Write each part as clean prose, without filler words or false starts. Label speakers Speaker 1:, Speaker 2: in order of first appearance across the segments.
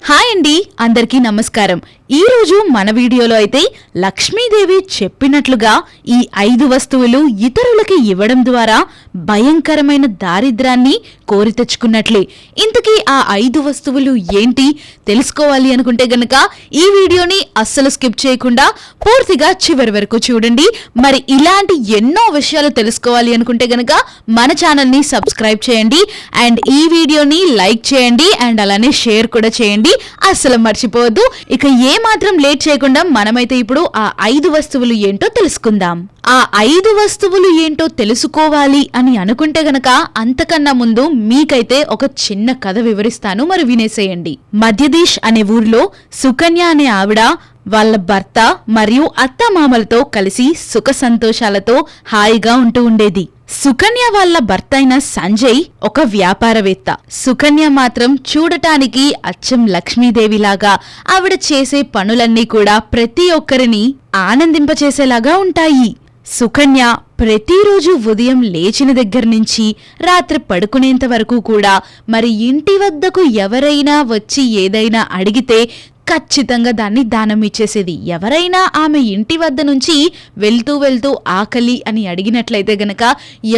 Speaker 1: Hi అండి, అందరికీ నమస్కారం. ఈ రోజు మన వీడియోలో అయితే లక్ష్మీదేవి చెప్పినట్లుగా ఈ 5 వస్తువులు ఇతరులకి ఇవ్వడం ద్వారా భయంకరమైన దారిద్రాన్ని కోరి తెచ్చుకున్నట్లే. ఇంతకీ ఆ 5 వస్తువులు ఏంటి తెలుసుకోవాలి అనుకుంటే గనక ఈ వీడియోని అస్సలు స్కిప్ చేయకుండా పూర్తిగా చివరి వరకు చూడండి. మరి ఇలాంటి ఎన్నో విషయాలు తెలుసుకోవాలి అనుకుంటే గనక మన ఛానల్ ని సబ్స్క్రైబ్ చేయండి అండ్ ఈ వీడియోని లైక్ చేయండి అండ్ అలానే షేర్ కూడా చేయండి. అస్సలు మర్చిపోవద్దు. ఇక ఏ మాత్రం లేట్ చేయకుండా మనమైతే ఇప్పుడు ఆ 5 వస్తువులు ఏంటో తెలుసుకుందాం. ఆ 5 వస్తువులు ఏంటో తెలుసుకోవాలి అని అనుకుంటే గనక అంతకన్నా ముందు మీకైతే ఒక చిన్న కథ వివరిస్తాను, మరి వినేసేయండి. మధ్యదేశ్ అనే ఊర్లో సుకన్య అనే ఆవిడ వాళ్ళ భర్త మరియు అత్తమామలతో కలిసి సుఖ సంతోషాలతో హాయిగా ఉంటూ ఉండేది. సుకన్య వాళ్ళ భర్త అయిన సంజయ్ ఒక వ్యాపారవేత్త. సుకన్య మాత్రం చూడటానికి అచ్చం లక్ష్మీదేవిలాగా, ఆవిడ చేసే పనులన్నీ కూడా ప్రతి ఒక్కరిని ఆనందింపచేసేలాగా ఉంటాయి. సుకన్య ప్రతిరోజు ఉదయం లేచిన దగ్గర నుంచి రాత్రి పడుకునేంత వరకు కూడా మరి ఇంటి వద్దకు ఎవరైనా వచ్చి ఏదైనా అడిగితే ఖచ్చితంగా దాన్ని దానం ఇచ్చేసేది. ఎవరైనా ఆమె ఇంటి వద్ద నుంచి వెళ్తూ వెళ్తూ ఆకలి అని అడిగినట్లయితే గనక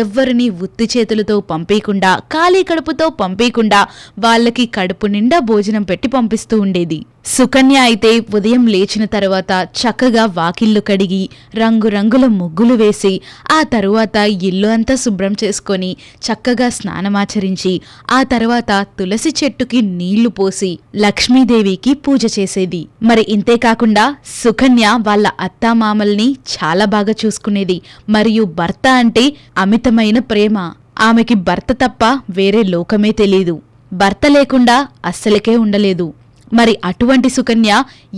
Speaker 1: ఎవ్వరిని ఉత్తి చేతులతో పంపేయకుండా, ఖాళీ కడుపుతో పంపేయకుండా వాళ్ళకి కడుపు నిండా భోజనం పెట్టి పంపిస్తూ ఉండేది. సుకన్య అయితే ఉదయం లేచిన తర్వాత చక్కగా వాకిళ్లు కడిగి రంగురంగుల ముగ్గులు వేసి ఆ తరువాత ఇల్లు అంతా శుభ్రం చేసుకొని చక్కగా స్నానమాచరించి ఆ తర్వాత తులసి చెట్టుకి నీళ్లు పోసి లక్ష్మీదేవికి పూజ చేసేది. మరి ఇంతేకాకుండా సుకన్య వాళ్ళ అత్తామామల్ని చాలా బాగా చూసుకునేది. మరియు భర్త అంటే అమితమైన ప్రేమ. ఆమెకి భర్త తప్ప వేరే లోకమే తెలీదు. భర్త లేకుండా అస్సలకే ఉండలేదు. మరి అటువంటి సుకన్య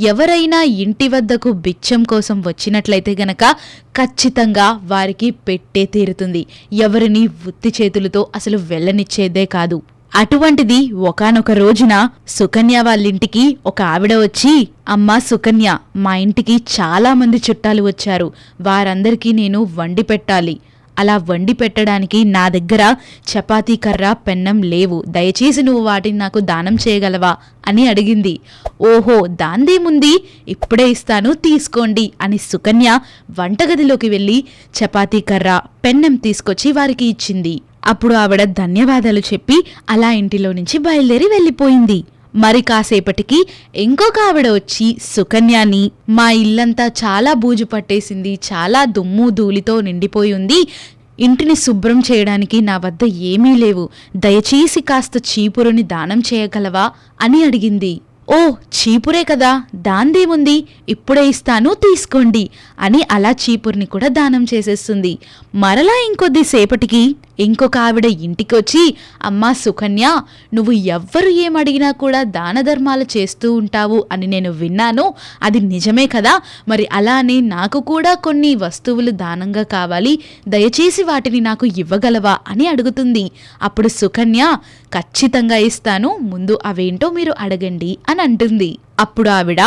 Speaker 1: ఎవరైనా ఇంటి వద్దకు బిచ్చం కోసం వచ్చినట్లయితే గనక ఖచ్చితంగా వారికి పెట్టే తీరుతుంది. ఎవరిని ఉత్తి చేతులతో అసలు వెళ్ళనిచ్చేదే కాదు. అటువంటిది ఒకానొక రోజున సుకన్య వాళ్ళింటికి ఒక ఆవిడ వచ్చి, అమ్మా సుకన్య, మా ఇంటికి చాలా మంది చుట్టాలు వచ్చారు, వారందరికీ నేను వండి పెట్టాలి. అలా వండి పెట్టడానికి నా దగ్గర చపాతీ కర్ర పెన్నం లేవు, దయచేసి నువ్వు వాటిని నాకు దానం చేయగలవా అని అడిగింది. ఓహో, దాందేముంది, ఇప్పుడే ఇస్తాను, తీసుకోండి అని సుకన్య వంటగదిలోకి వెళ్ళి చపాతీ కర్ర పెన్నం తీసుకొచ్చి వారికి ఇచ్చింది. అప్పుడు ఆవిడ ధన్యవాదాలు చెప్పి అలా ఇంటిలో నుంచి బయలుదేరి వెళ్ళిపోయింది. మరి కాసేపటికి ఇంకొక ఆవిడ వచ్చి సుకన్యాని, మా ఇల్లంతా చాలా బూజు పట్టేసింది, చాలా దుమ్ము ధూళితో నిండిపోయి ఉంది, ఇంటిని శుభ్రం చేయడానికి నా వద్ద ఏమీ లేవు, దయచేసి కాస్త చీపురుని దానం చేయగలవా అని అడిగింది. ఓ, చీపురే కదా, దాందేముంది, ఇప్పుడే ఇస్తాను, తీసుకోండి అని అలా చీపుర్ని కూడా దానం చేసేస్తుంది. మరలా ఇంకొద్దిసేపటికి ఇంకొక ఆవిడ ఇంటికొచ్చి, అమ్మా సుకన్య, నువ్వు ఎవ్వరు ఏమడిగినా కూడా దాన ధర్మాలు చేస్తూ ఉంటావు అని నేను విన్నాను, అది నిజమే కదా, మరి అలానే నాకు కూడా కొన్ని వస్తువులు దానంగా కావాలి, దయచేసి వాటిని నాకు ఇవ్వగలవా అని అడుగుతుంది. అప్పుడు సుకన్య, ఖచ్చితంగా ఇస్తాను, ముందు అవేంటో మీరు అడగండి అని అంటుంది. అప్పుడు ఆవిడ,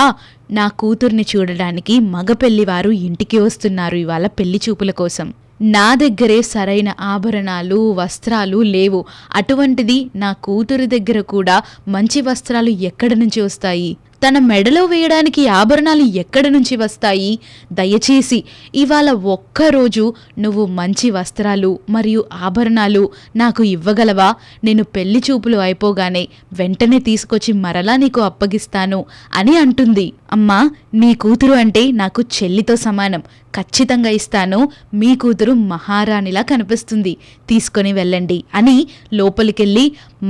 Speaker 1: నా కూతుర్ని చూడడానికి మగ పెళ్లివారు ఇంటికి వస్తున్నారు ఇవాళ పెళ్లి చూపుల కోసం. నా దగ్గరే సరైన ఆభరణాలు వస్త్రాలు లేవు, అటువంటిది నా కూతురి దగ్గర కూడా మంచి వస్త్రాలు ఎక్కడి నుంచి వస్తాయి, తన మెడలో వేయడానికి ఆభరణాలు ఎక్కడి నుంచి వస్తాయి, దయచేసి ఇవాళ ఒక్కరోజు నువ్వు మంచి వస్త్రాలు మరియు ఆభరణాలు నాకు ఇవ్వగలవా, నేను పెళ్లి చూపులు అయిపోగానే వెంటనే తీసుకొచ్చి మరలా నీకు అప్పగిస్తాను అని అంటుంది. అమ్మా, నీ కూతురు అంటే నాకు చెల్లితో సమానం, ఖచ్చితంగా ఇస్తాను, మీ కూతురు మహారాణిలా కనిపిస్తుంది, తీసుకొని వెళ్ళండి అని లోపలికెళ్ళి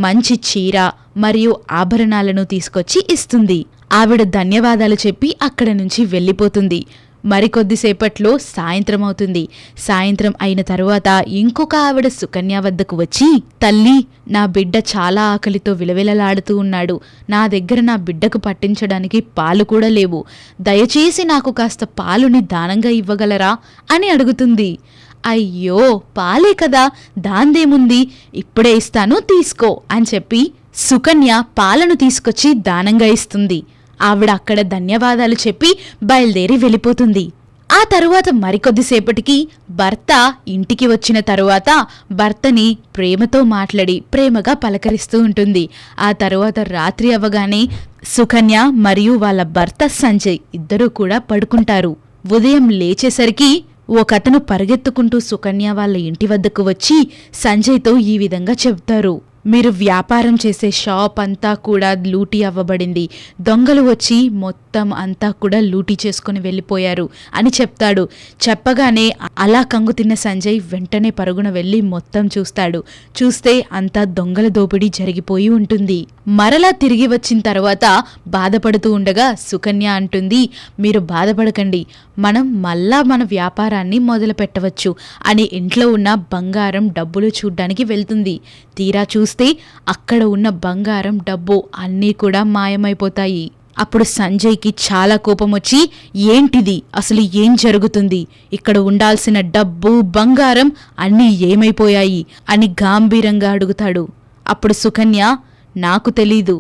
Speaker 1: మంచి చీర మరియు ఆభరణాలను తీసుకొచ్చి ఇస్తుంది. ఆవిడ ధన్యవాదాలు చెప్పి అక్కడ నుంచి వెళ్ళిపోతుంది. మరికొద్దిసేపట్లో సాయంత్రం అవుతుంది. సాయంత్రం అయిన తరువాత ఇంకొక ఆవిడ సుకన్య వద్దకు వచ్చి, తల్లి, నా బిడ్డ చాలా ఆకలితో విలవిలలాడుతూ ఉన్నాడు, నా దగ్గర నా బిడ్డకు పట్టించడానికి పాలు కూడా లేవు, దయచేసి నాకు కాస్త పాలుని దానంగా ఇవ్వగలరా అని అడుగుతుంది. అయ్యో, పాలే కదా, దాందేముంది, ఇప్పుడే ఇస్తాను, తీసుకో అని చెప్పి సుకన్య పాలను తీసుకొచ్చి దానంగా ఇస్తుంది. ఆవిడ అక్కడ ధన్యవాదాలు చెప్పి బయలుదేరి వెళ్ళిపోతుంది. ఆ తరువాత మరికొద్దిసేపటికి భర్త ఇంటికి వచ్చిన తరువాత భర్తని ప్రేమతో మాట్లాడి ప్రేమగా పలకరిస్తూ ఉంటుంది. ఆ తరువాత రాత్రి అవ్వగానే సుకన్య మరియు వాళ్ళ భర్త సంజయ్ ఇద్దరూ కూడా పడుకుంటారు. ఉదయం లేచేసరికి ఒకతను పరిగెత్తుకుంటూ సుకన్య వాళ్ళ ఇంటి వద్దకు వచ్చి సంజయ్తో ఈ విధంగా చెప్తారు, మీరు వ్యాపారం చేసే షాప్ అంతా కూడా లూటీ అవ్వబడింది, దొంగలు వచ్చి మొత్తం అంతా కూడా లూటీ చేసుకుని వెళ్ళిపోయారు అని చెప్తాడు. చెప్పగానే అలా కంగుతిన్న సంజయ్ వెంటనే పరుగున వెళ్ళి మొత్తం చూస్తాడు. చూస్తే అంతా దొంగల దోపిడీ జరిగిపోయి ఉంటుంది. మరలా తిరిగి వచ్చిన తర్వాత బాధపడుతూ ఉండగా సుకన్య అంటుంది, మీరు బాధపడకండి, మనం మళ్ళా మన వ్యాపారాన్ని మొదలు పెట్టవచ్చు అని ఇంట్లో ఉన్న బంగారం డబ్బులు చూడ్డానికి వెళ్తుంది. తీరా చూస్తే అక్కడ ఉన్న బంగారం డబ్బు అన్నీ కూడా మాయమైపోతాయి. అప్పుడు సంజయ్కి చాలా కోపం వచ్చి, ఏంటిది, అసలు ఏం జరుగుతుంది, ఇక్కడ ఉండాల్సిన డబ్బు బంగారం అన్నీ ఏమైపోయాయి అని గాంభీరంగా అడుగుతాడు. అప్పుడు సుకన్య, నాకు తెలీదు,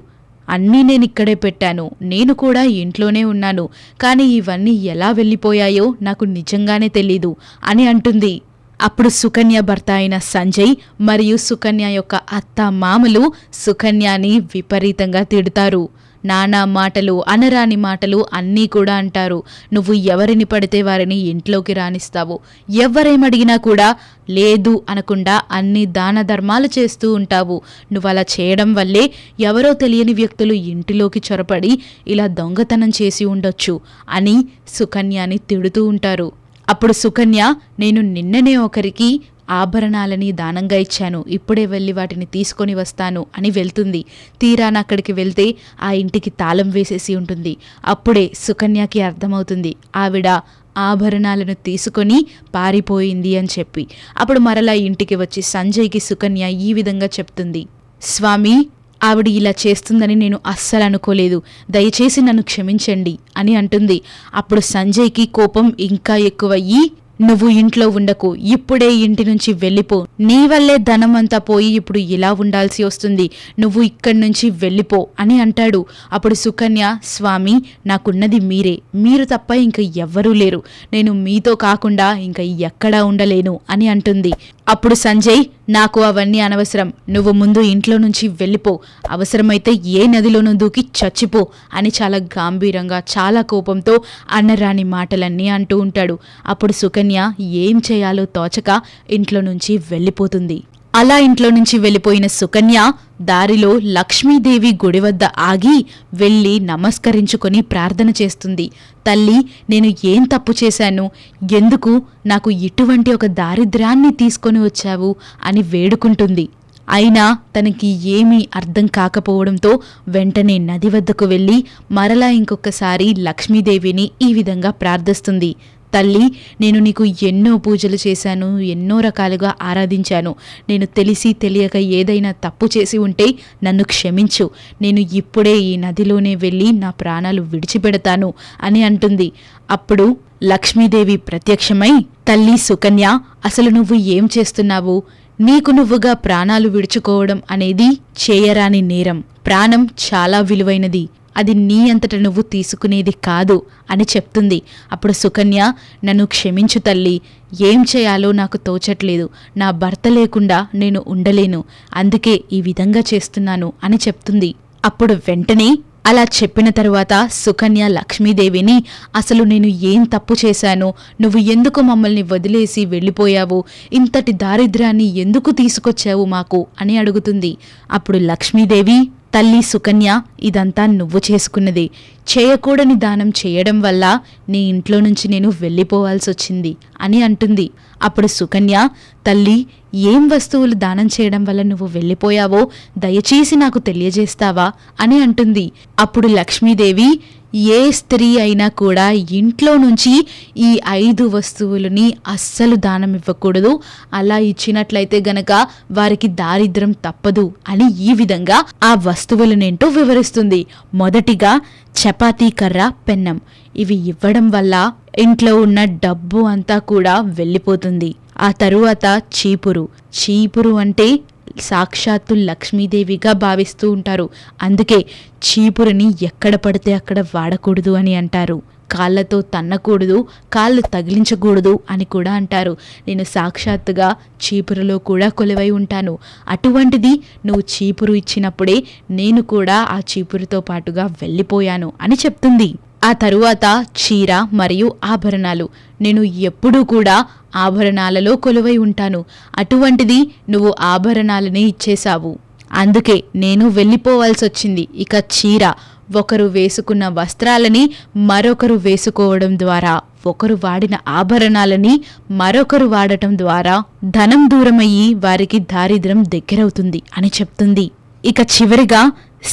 Speaker 1: అన్నీ నేనిక్కడే పెట్టాను, నేను కూడా ఇంట్లోనే ఉన్నాను, కానీ ఇవన్నీ ఎలా వెళ్ళిపోయాయో నాకు నిజంగానే తెలీదు అని అంటుంది. అప్పుడు సుకన్య భర్త అయిన సంజయ్ మరియు సుకన్య యొక్క అత్త మామలు సుకన్యని విపరీతంగా తిడతారు. నానా మాటలు, అనరాని మాటలు అన్నీ కూడా అంటారు. నువ్వు ఎవరిని పడితే వారిని ఇంట్లోకి రానిస్తావు, ఎవరేమడిగినా కూడా లేదు అనకుండా అన్ని దాన ధర్మాలు చేస్తూ ఉంటావు, నువ్వు అలా చేయడం వల్లే ఎవరో తెలియని వ్యక్తులు ఇంటిలోకి చొరపడి ఇలా దొంగతనం చేసి ఉండొచ్చు అని సుకన్యని తిడుతూ ఉంటారు. అప్పుడు సుకన్య, నేను నిన్ననే ఒకరికి ఆభరణాలని దానంగా ఇచ్చాను, ఇప్పుడే వెళ్ళి వాటిని తీసుకొని వస్తాను అని వెళ్తుంది. తీరాన అక్కడికి వెళ్తే ఆ ఇంటికి తాళం వేసేసి ఉంటుంది. అప్పుడే సుకన్యకి అర్థమవుతుంది ఆవిడ ఆభరణాలను తీసుకొని పారిపోయింది అని చెప్పి. అప్పుడు మరలా ఇంటికి వచ్చి సంజయ్కి సుకన్య ఈ విధంగా చెప్తుంది, స్వామి, ఆవిడ ఇలా చేస్తుందని నేను అస్సలు అనుకోలేదు, దయచేసి నన్ను క్షమించండి అని అంటుంది. అప్పుడు సంజయ్కి కోపం ఇంకా ఎక్కువయ్యి, నువ్వు ఇంట్లో ఉండకు, ఇప్పుడే ఇంటి నుంచి వెళ్ళిపో, నీ వల్లే ధనం అంతా పోయి ఇప్పుడు ఇలా ఉండాల్సి వస్తుంది, నువ్వు ఇక్కడి నుంచి వెళ్ళిపో అని అంటాడు. అప్పుడు సుకన్య, స్వామి, నాకున్నది మీరే, మీరు తప్ప ఇంక ఎవ్వరూ లేరు, నేను మీతో కాకుండా ఇంక ఎక్కడా ఉండలేను అని అంటుంది. అప్పుడు సంజయ్, నాకు అవన్నీ అనవసరం, నువ్వు ముందు ఇంట్లో నుంచి వెళ్ళిపో, అవసరమైతే ఏ నదిలోనూ దూకి చచ్చిపో అని చాలా గాంభీరంగా చాలా కోపంతో అన్నరాని మాటలన్నీ అంటూ ఉంటాడు. అప్పుడు సుకన్య ఏం చేయాలో తోచక ఇంట్లో నుంచి వెళ్ళిపోతుంది. అలా ఇంట్లో నుంచి వెళ్ళిపోయిన సుకన్య దారిలో లక్ష్మీదేవి గుడి వద్ద ఆగి వెళ్ళి నమస్కరించుకొని ప్రార్థన చేస్తుంది. తల్లి, నేను ఏం తప్పు చేశాను, ఎందుకు నాకు ఇటువంటి ఒక దారిద్ర్యాన్ని తీసుకొని వచ్చావు అని వేడుకుంటుంది. అయినా తనకి ఏమీ అర్థం కాకపోవడంతో వెంటనే నది వద్దకు వెళ్ళి మరలా ఇంకొకసారి లక్ష్మీదేవిని ఈ విధంగా ప్రార్థిస్తుంది. తల్లి, నేను నీకు ఎన్నో పూజలు చేశాను, ఎన్నో రకాలుగా ఆరాధించాను, నేను తెలిసి తెలియక ఏదైనా తప్పు చేసి ఉంటే నన్ను క్షమించు, నేను ఇప్పుడే ఈ నదిలోనే వెళ్ళి నా ప్రాణాలు విడిచిపెడతాను అని అంటుంది. అప్పుడు లక్ష్మీదేవి ప్రత్యక్షమై, తల్లి సుకన్య, అసలు నువ్వు ఏం చేస్తున్నావు, నీకు నువ్వుగా ప్రాణాలు విడుచుకోవడం అనేది చేయరాని నేరం, ప్రాణం చాలా విలువైనది, అది నీ అంతట నువ్వు తీసుకునేది కాదు అని చెప్తుంది. అప్పుడు సుకన్య, నన్ను క్షమించు తల్లి, ఏం చేయాలో నాకు తోచట్లేదు, నా భర్త లేకుండా నేను ఉండలేను, అందుకే ఈ విధంగా చేస్తున్నాను అని చెప్తుంది. అప్పుడు వెంటనే అలా చెప్పిన తరువాత సుకన్య లక్ష్మీదేవిని, అసలు నేను ఏం తప్పు చేశాను, నువ్వు ఎందుకు మమ్మల్ని వదిలేసి వెళ్ళిపోయావు, ఇంతటి దారిద్ర్యాన్ని ఎందుకు తీసుకొచ్చావు మాకు అని అడుగుతుంది. అప్పుడు లక్ష్మీదేవి, తల్లి సుకన్య, ఇదంతా నువ్వు చేసుకున్నదే, చేయకూడని దానం చేయడం వల్ల నీ ఇంట్లో నుంచి నేను వెళ్ళిపోవాల్సి వచ్చింది అని అంటుంది. అప్పుడు సుకన్య, తల్లి, ఏం వస్తువులు దానం చేయడం వల్ల నువ్వు వెళ్ళిపోయావో దయచేసి నాకు తెలియజేస్తావా అని అంటుంది. అప్పుడు లక్ష్మీదేవి, ఏ స్త్రీ అయినా కూడా ఇంట్లో నుంచి ఈ 5 వస్తువులని అస్సలు దానం ఇవ్వకూడదు, అలా ఇచ్చినట్లయితే గనక వారికి దారిద్ర్యం తప్పదు అని ఈ విధంగా ఆ వస్తువులనేంటో వివరిస్తుంది. మొదటిగా చపాతీ కర్ర, పెన్నం, ఇవి ఇవ్వడం వల్ల ఇంట్లో ఉన్న డబ్బు అంతా కూడా వెళ్ళిపోతుంది. ఆ తరువాత చీపురు అంటే సాక్షాత్తు లక్ష్మీదేవిగా భావిస్తూ ఉంటారు, అందుకే చీపురుని ఎక్కడ పడితే అక్కడ వాడకూడదు అని అంటారు. కాళ్ళతో తన్నకూడదు, కాళ్ళు తగిలించకూడదు అని కూడా అంటారు. నేను సాక్షాత్తుగా చీపురులో కూడా కొలువై ఉంటాను. అటువంటిది నువ్వు చీపురు ఇచ్చినప్పుడే నేను కూడా ఆ చీపురుతో పాటుగా వెళ్ళిపోయాను అని చెప్తుంది. ఆ తరువాత చీర మరియు ఆభరణాలు. నేను ఎప్పుడూ కూడా ఆభరణాలలో కొలువై ఉంటాను. అటువంటిది నువ్వు ఆభరణాలనే ఇచ్చేశావు, అందుకే నేను వెళ్ళిపోవాల్సి వచ్చింది. ఇక చీర, ఒకరు వేసుకున్న వస్త్రాలని మరొకరు వేసుకోవడం ద్వారా, ఒకరు వాడిన ఆభరణాలని మరొకరు వాడటం ద్వారా ధనం దూరమయ్యి వారికి దారిద్ర్యం దగ్గరవుతుంది అని చెప్తుంది. ఇక చివరిగా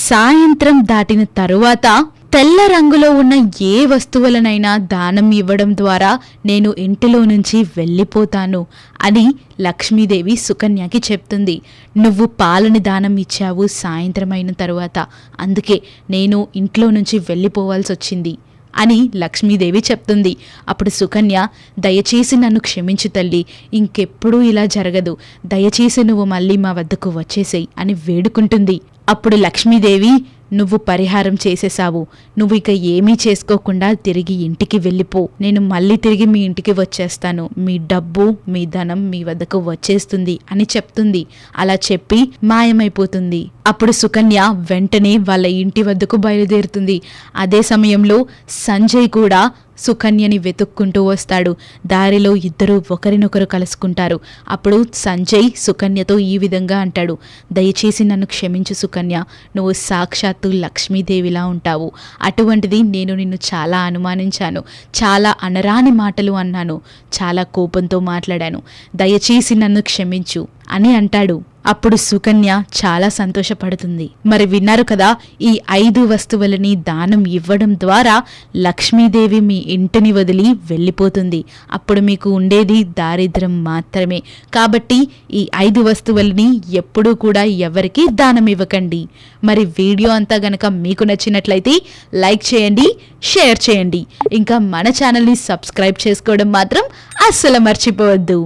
Speaker 1: సాయంత్రం దాటిన తరువాత తెల్ల రంగులో ఉన్న ఏ వస్తువులనైనా దానం ఇవ్వడం ద్వారా నేను ఇంటిలో నుంచి వెళ్ళిపోతాను అని లక్ష్మీదేవి సుకన్యకి చెప్తుంది. నువ్వు పాలని దానం ఇచ్చావు సాయంత్రం అయిన తరువాత, అందుకే నేను ఇంట్లో నుంచి వెళ్ళిపోవాల్సి వచ్చింది అని లక్ష్మీదేవి చెప్తుంది. అప్పుడు సుకన్య, దయచేసి నన్ను క్షమించు తల్లి, ఇంకెప్పుడూ ఇలా జరగదు, దయచేసి నువ్వు మళ్ళీ మా వద్దకు వచ్చేసేయ్ అని వేడుకుంటుంది. అప్పుడు లక్ష్మీదేవి, నువ్వు పరిహారం చేసేశావు, నువ్వు ఇక ఏమీ చేసుకోకుండా తిరిగి ఇంటికి వెళ్ళిపో, నేను మళ్ళీ తిరిగి మీ ఇంటికి వచ్చేస్తాను, మీ డబ్బు మీ ధనం మీ వద్దకు వచ్చేస్తుంది అని చెప్తుంది. అలా చెప్పి మాయమైపోతుంది. అప్పుడు సుకన్య వెంటనే వాళ్ళ ఇంటి వద్దకు బయలుదేరుతుంది. అదే సమయంలో సంజయ్ కూడా సుకన్యని వెతుక్కుంటూ వస్తాడు. దారిలో ఇద్దరు ఒకరినొకరు కలుసుకుంటారు. అప్పుడు సంజయ్ సుకన్యతో ఈ విధంగా అంటాడు, దయచేసి నన్ను క్షమించు సుకన్య, నువ్వు సాక్షాత్తు లక్ష్మీదేవిలా ఉంటావు. అటువంటిది నేను నిన్ను చాలా అనుమానించాను, చాలా అనరాని మాటలు అన్నాను, చాలా కోపంతో మాట్లాడాను, దయచేసి నన్ను క్షమించు అని అంటాడు. అప్పుడు సుకన్య చాలా సంతోషపడుతుంది. మరి విన్నారు కదా, ఈ 5 వస్తువులని దానం ఇవ్వడం ద్వారా లక్ష్మీదేవి మీ ఇంటిని వదిలి వెళ్ళిపోతుంది. అప్పుడు మీకు ఉండేది దారిద్ర్యం మాత్రమే. కాబట్టి ఈ 5 వస్తువులని ఎప్పుడూ కూడా ఎవరికీ దానం ఇవ్వకండి. మరి వీడియో అంతా గనక మీకు నచ్చినట్లయితే లైక్ చేయండి, షేర్ చేయండి, ఇంకా మన ఛానల్ని సబ్స్క్రైబ్ చేసుకోవడం మాత్రం అస్సలు మర్చిపోవద్దు.